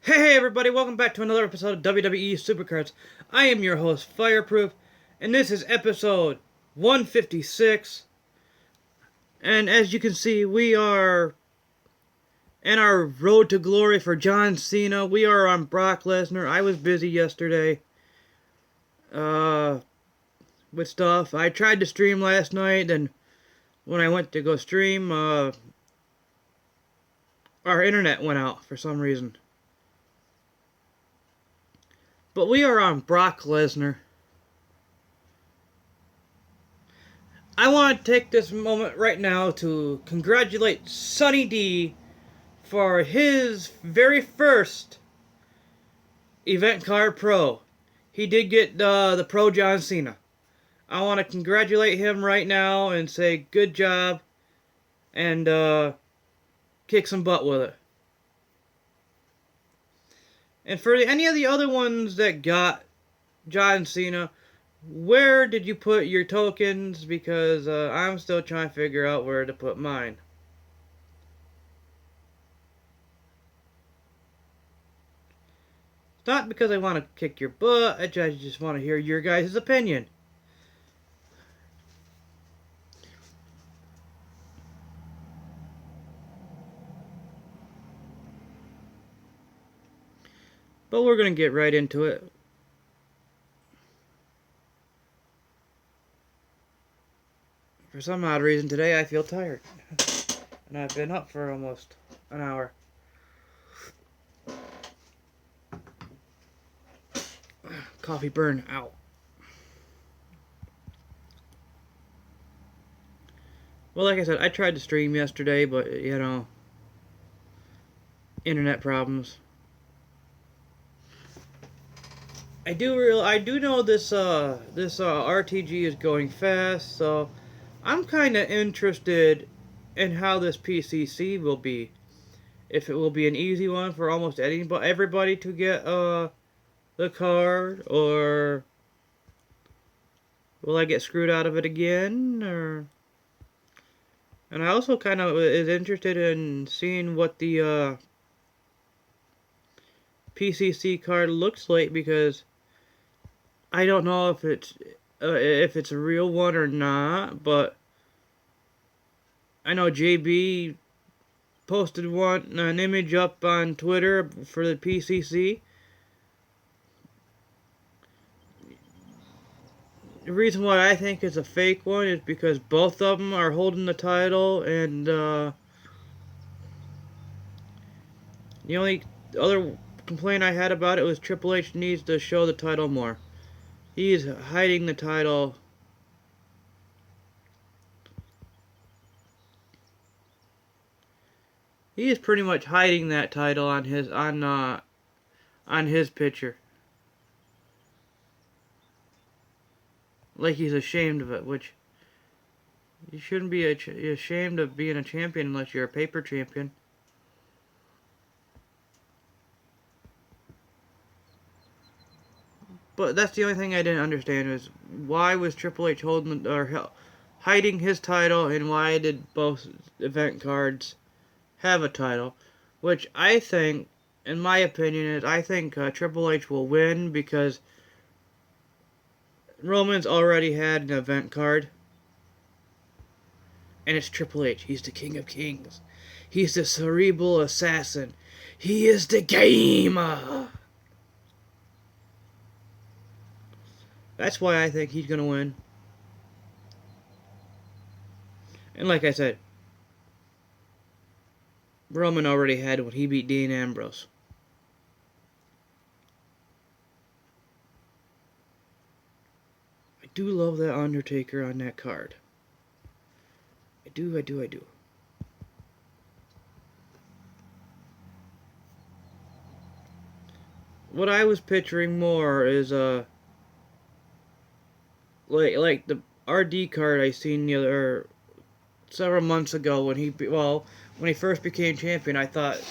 Hey everybody, welcome back to another episode of WWE Supercards. I am your host, Fireproof, and this is episode 156. And as you can see, we are in our road to glory for John Cena. We are on Brock Lesnar. I was busy yesterday with stuff. I tried to stream last night, and when I went to go stream, our internet went out for some reason. But we are on Brock Lesnar. I want to take this moment right now to congratulate Sonny D for his very first Event Card Pro. He did get the Pro John Cena. I want to congratulate him right now and say good job and kick some butt with it. And for any of the other ones that got John Cena, where did you put your tokens? Because I'm still trying to figure out where to put mine. It's not because I want to kick your butt, I just want to hear your guys' opinion. But we're going to get right into it. For some odd reason today I feel tired. And I've been up for almost an hour. Coffee burn out. Well, like I said, I tried to stream yesterday, but you know, internet problems. I do know this RTG is going fast, so I'm kind of interested in how this PCC will be. If it will be an easy one for almost everybody to get the card, or will I get screwed out of it again? And I also kind of is interested in seeing what the PCC card looks like, because I don't know if it's a real one or not, but I know JB posted an image up on Twitter for the PCC. The reason why I think it's a fake one is because both of them are holding the title, and the only other complaint I had about it was Triple H needs to show the title more. He's hiding the title. He is pretty much hiding that title on his picture. Like he's ashamed of it, which you shouldn't be ashamed of being a champion unless you're a paper champion. But that's the only thing I didn't understand, is why was Triple H hiding his title, and why did both event cards have a title? Which I think, in my opinion, is I think Triple H will win, because Roman's already had an event card, and it's Triple H. He's the King of Kings. He's the cerebral assassin. He is the gamer. That's why I think he's going to win. And like I said, Roman already had when he beat Dean Ambrose. I do love that Undertaker on that card. I do. What I was picturing more is like the RD card I seen several months ago when he first became champion. I thought,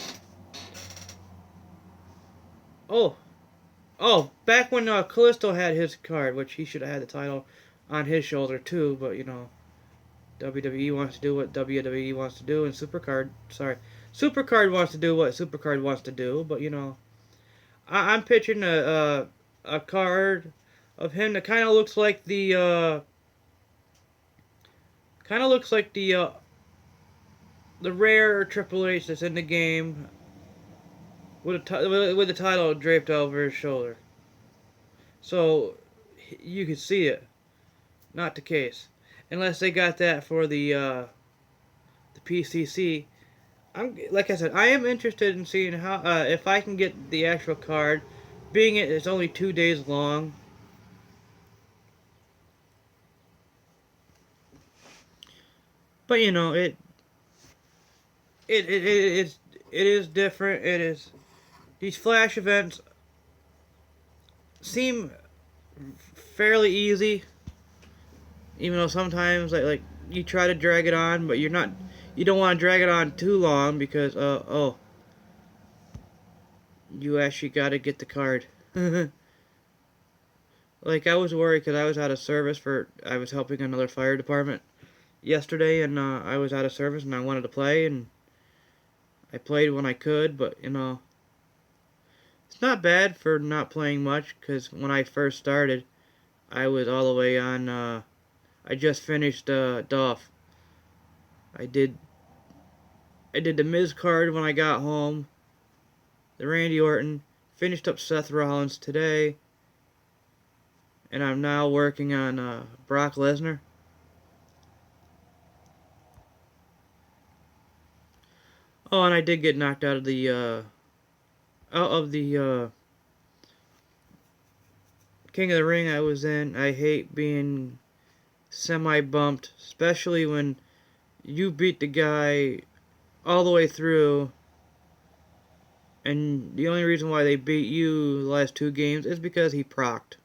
back when Kalisto had his card, which he should have had the title on his shoulder too, but you know, WWE wants to do what WWE wants to do, and SUPERCARD wants to do what SUPERCARD wants to do, but you know, I'm pitching a card of him that kind of looks like the rare Triple H that's in the game with the title draped over his shoulder, so you could see it. Not the case, unless they got that for the PCC. I'm like I said, I am interested in seeing how if I can get the actual card, being it's only 2 days long. But you know it is different. It is these flash events seem fairly easy, even though sometimes like you try to drag it on, but you don't want to drag it on too long because you actually got to get the card. Like I was worried because I was out of service I was helping another fire department yesterday, and I was out of service and I wanted to play, and I played when I could, but you know it's not bad for not playing much because when I first started I was all the way on I just finished Dolph. I did the Miz card when I got home, the Randy Orton, finished up Seth Rollins today, and I'm now working on Brock Lesnar. Oh, and I did get knocked out of the King of the Ring I was in. I hate being semi-bumped, especially when you beat the guy all the way through, and the only reason why they beat you the last 2 games is because he procced.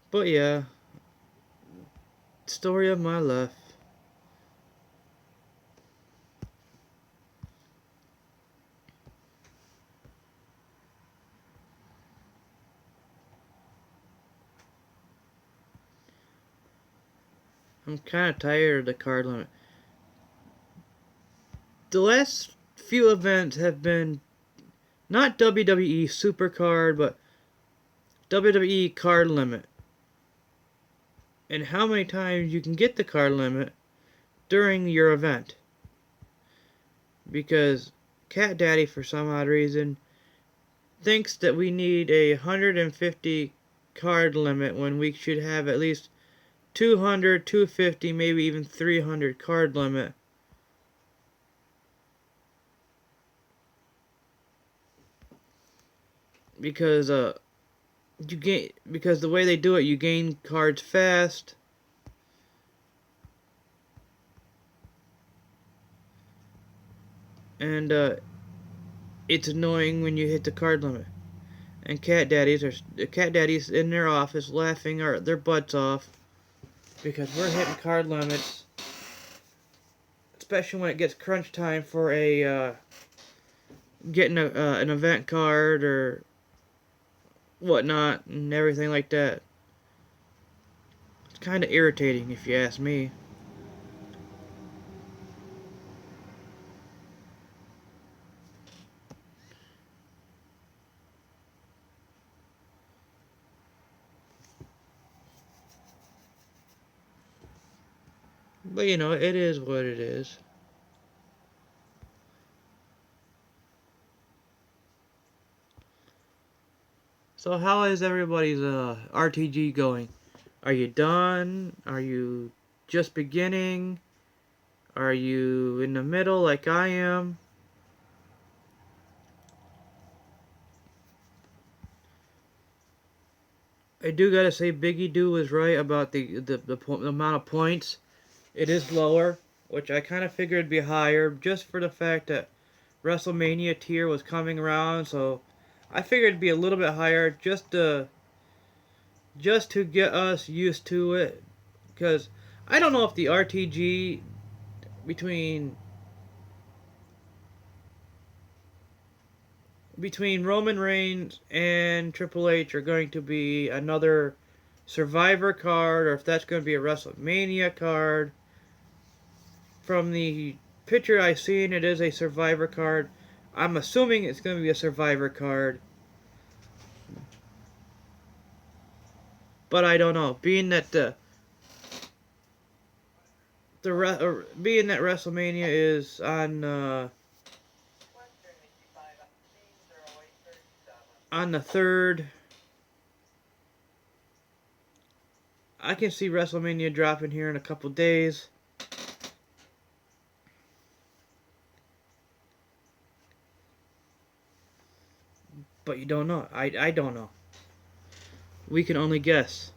But yeah, story of my life. I'm kind of tired of the card limit. The last few events have been not WWE SUPERCARD, but WWE card limit. And how many times you can get the card limit during your event. Because Cat Daddy, for some odd reason, thinks that we need a 150 card limit when we should have at least 200, 250, maybe even 300 card limit. Because because the way they do it, you gain cards fast. And it's annoying when you hit the card limit. And cat daddies in their office laughing their butts off because we're hitting card limits, especially when it gets crunch time for getting an event card or whatnot and everything like that. It's kind of irritating if you ask me. But you know, it is what it is. So how is everybody's RTG going? Are you done? Are you just beginning? Are you in the middle like I am? I do gotta say, Biggie Doo was right about the amount of points. It is lower, which I kind of figured it'd be higher, just for the fact that WrestleMania tier was coming around. So I figured it'd be a little bit higher, just to get us used to it. Because I don't know if the RTG between Roman Reigns and Triple H are going to be another Survivor card or if that's going to be a WrestleMania card. From the picture I've seen, it is a Survivor card. I'm assuming it's going to be a Survivor card. But I don't know. Being that being that WrestleMania is on the 3rd, I can see WrestleMania dropping here in a couple days. But you don't know. I don't know. We can only guess.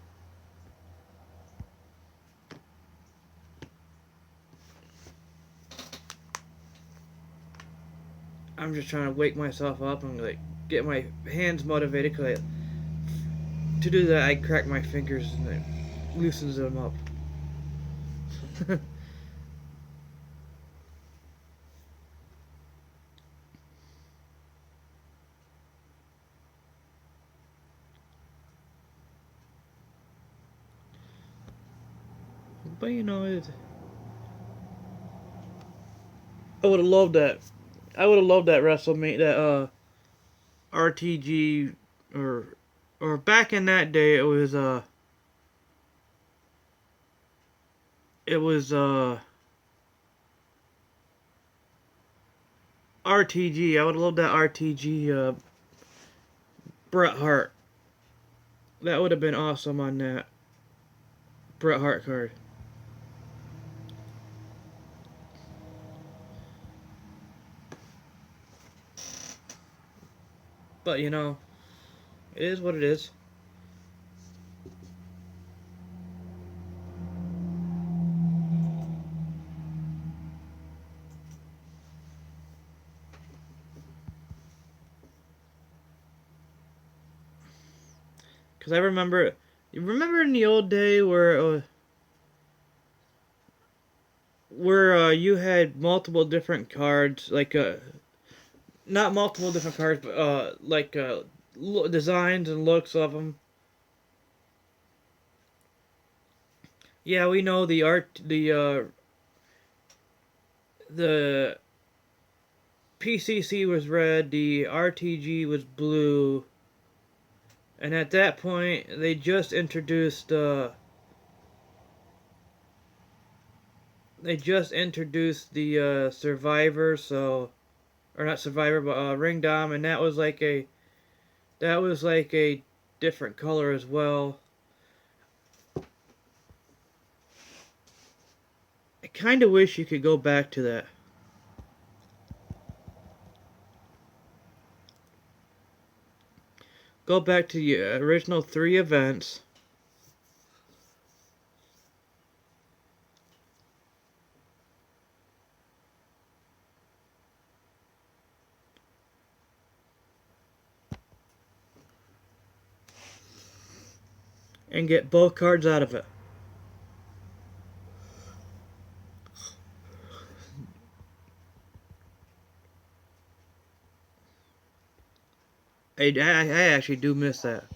I'm just trying to wake myself up and like get my hands motivated because to do that I crack my fingers and it loosens them up. But you know, I would have loved that. I would have loved that WrestleMania, that RTG, or back in that day, it was RTG. I would have loved that RTG Bret Hart. That would have been awesome on that Bret Hart card. But you know, it is what it is. Because I remember, you remember in the old day where you had multiple different cards, like not multiple different cards, but like designs and looks of them. Yeah, we know the PCC was red, the RTG was blue, and at that point they just introduced the Survivor, so, or not Survivor, but Ring Dom, and that was like a different color as well. I kind of wish you could go back to that. Go back to the original 3 events. And get both cards out of it. I actually do miss that.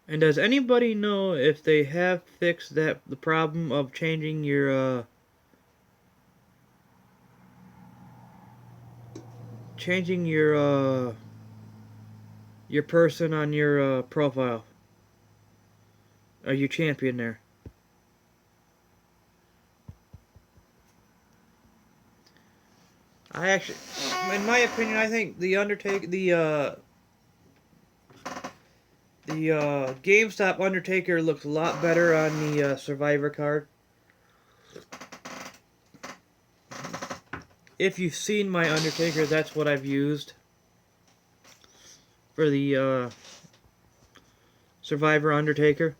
And does anybody know if they have fixed the problem of changing your person on your profile? Are you champion there? I actually, in my opinion, I think the GameStop Undertaker looks a lot better on the Survivor card. If you've seen my Undertaker, that's what I've used for the Survivor Undertaker.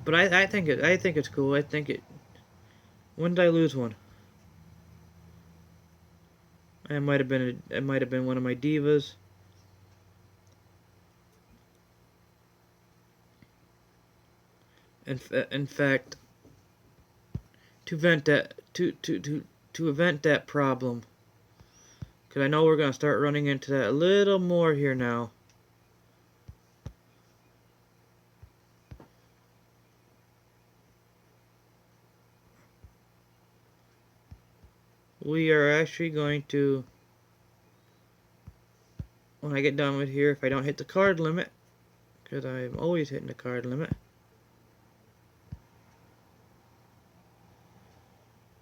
But I think it's cool. I think it. When did I lose one? It might have been one of my divas. In fact, to vent that to event that problem, because I know we're gonna start running into that a little more here now. We are actually going to, when I get done with here, if I don't hit the card limit, because I'm always hitting the card limit,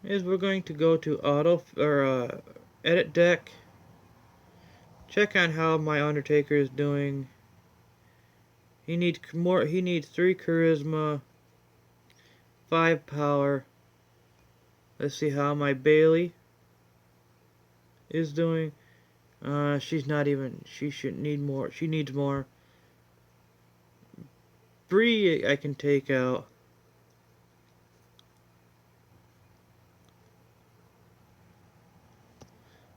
is we're going to go to edit deck, check on how my Undertaker is doing. He needs more. He needs 3 charisma, 5 power. Let's see how my Bailey is doing. She's not even. She should need more. She needs more. Bree, I can take out.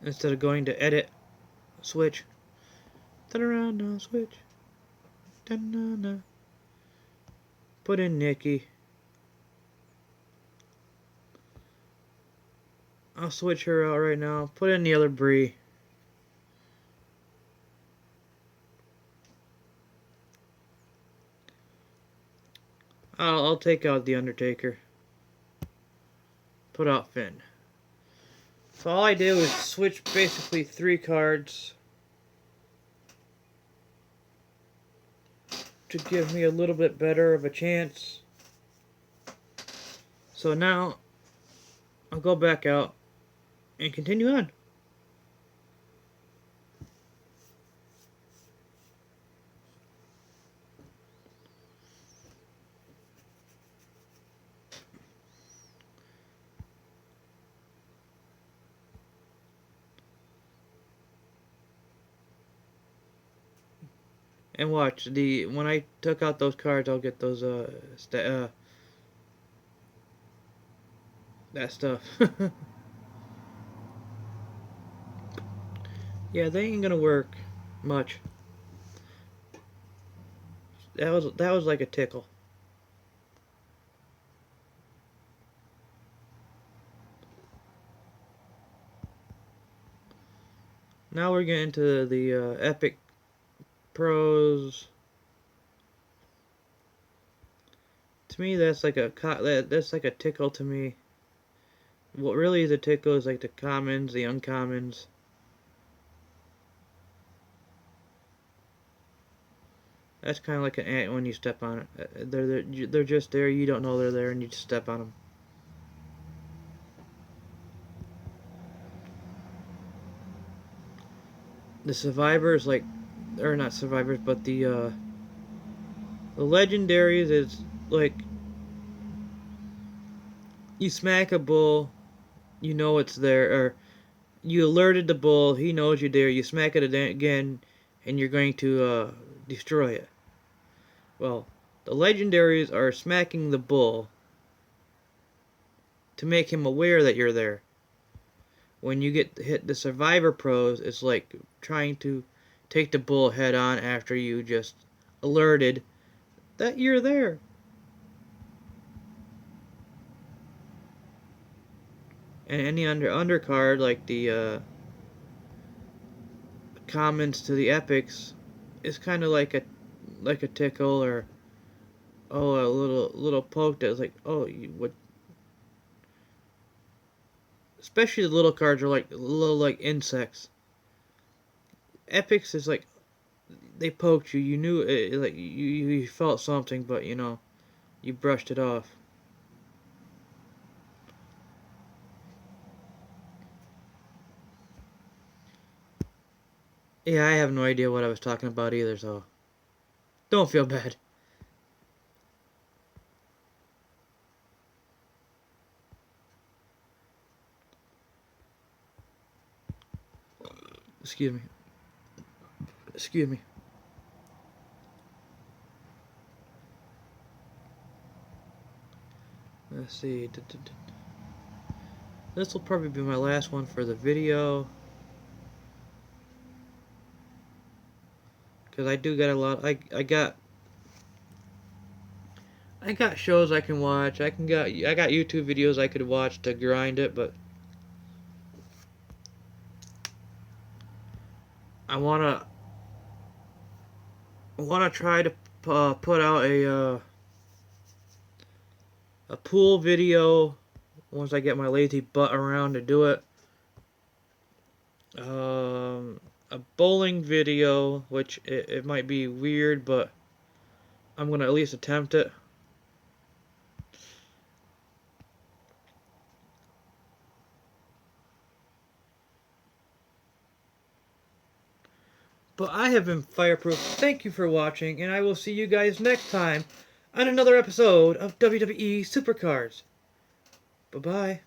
Instead of going to edit, switch. Turn around now, switch. Da-na-na. Put in Nikki. I'll switch her out right now. Put in the other Bree. I'll take out the Undertaker. Put out Finn. So all I did was switch basically 3 cards to give me a little bit better of a chance. So now I'll go back out and continue on. And watch, when I took out those cards, I'll get those that stuff. Yeah, they ain't gonna work much. That was like a tickle. Now we're getting into the epic pros. To me, that's like a tickle to me. What really is a tickle is like the commons, the uncommons. That's kind of like an ant when you step on it. They're just there. You don't know they're there, and you just step on them. The survivors, or not survivors, but the legendaries is like you smack a bull, you know it's there, or you alerted the bull, he knows you're there. You smack it again, and you're going to destroy it. Well, the legendaries are smacking the bull to make him aware that you're there. When you hit the survivor pros, it's like trying to take the bull head on after you just alerted that you're there. And any undercard, like the comments to the epics, is kind of like a tickle, or a little poke that's like, oh, you would. Especially the little cards are like little insects. Epics is like they poked you. You knew it, like you felt something, but you brushed it off. Yeah, I have no idea what I was talking about either, so don't feel bad. Excuse me. Excuse me. Let's see. This will probably be my last one for the video. Because I do got a lot. I I got shows I can watch. I got YouTube videos I could watch to grind it, but I wanna try to put out a pool video once I get my lazy butt around to do it. A bowling video, which it might be weird, but I'm gonna at least attempt it. But I have been Fireproof. Thank you for watching, and I will see you guys next time on another episode of WWE Supercards. Bye-bye.